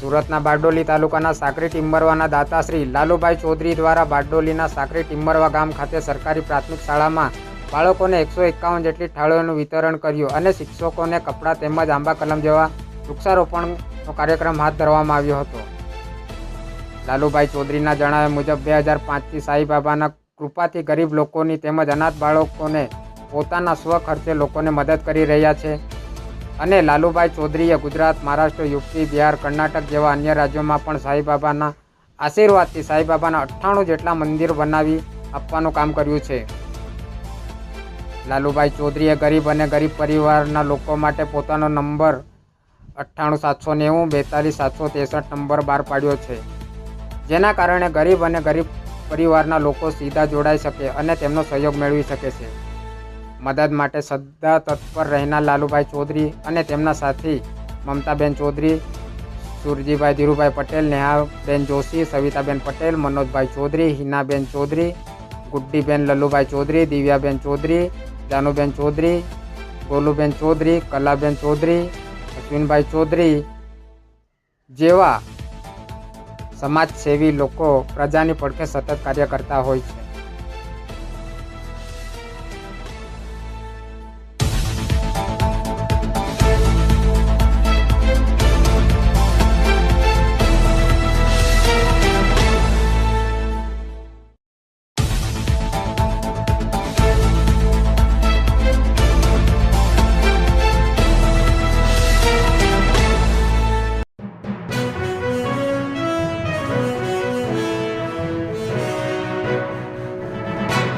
સુરતના બારડોલી તાલુકાના સાકરી ટિમ્બરવાના દાતા શ્રી લાલુભાઈ ચૌધરી દ્વારા બારડોલીના સાકરી ટિમ્બરવા ગામ ખાતે સરકારી પ્રાથમિક શાળામાં બાળકોને 151 જેટલી થાળીઓનું વિતરણ કર્યું અને શિક્ષકોને કપડાં તેમજ આંબા કલમ જેવા વૃક્ષારોપણનો કાર્યક્રમ હાથ ધરવામાં આવ્યો હતો. લાલુભાઈ ચૌધરીના જણાવ્યા મુજબ 2005થી સાંઈબાબાના કૃપાથી ગરીબ લોકોની તેમજ અનાથ બાળકોને પોતાના સ્વખર્ચે લોકોને મદદ કરી રહ્યા છે અને લાલુભાઈ ચૌધરીએ ગુજરાત, મહારાષ્ટ્ર, યુપી, બિહાર, કર્ણાટક જેવા અન્ય રાજ્યોમાં પણ સાંઈબાબાના આશીર્વાદથી સાંઈબાબાના 98 જેટલા મંદિર બનાવી આપવાનું કામ કર્યું છે. લાલુભાઈ ચૌધરીએ ગરીબ અને ગરીબ પરિવારના લોકો માટે પોતાનો નંબર 98 790 42 763 નંબર બહાર પાડ્યો છે, જેના કારણે ગરીબ અને ગરીબ પરિવારના લોકો સીધા જોડાઈ શકે અને તેમનો સહયોગ મેળવી શકે છે. મદદ માટે સદા તત્પર રહેનાર લાલુભાઈ ચૌધરી અને તેમના સાથી મમતાબેન ચૌધરી, સુરજીભાઈ ધીરુભાઈ પટેલ, નેહાબેન જોશી, સવિતાબેન પટેલ, મનોજભાઈ ચૌધરી, હિનાબેન ચૌધરી, ગુડ્ડીબેન લલ્લુભાઈ ચૌધરી, દિવ્યાબેન ચૌધરી, જાનુબેન ચૌધરી, ગોલુબેન ચૌધરી, કલાબેન ચૌધરી, અશ્વિનભાઈ ચૌધરી જેવા સમાજસેવી લોકો પ્રજાની પડખે સતત કાર્ય કરતા હોય છે.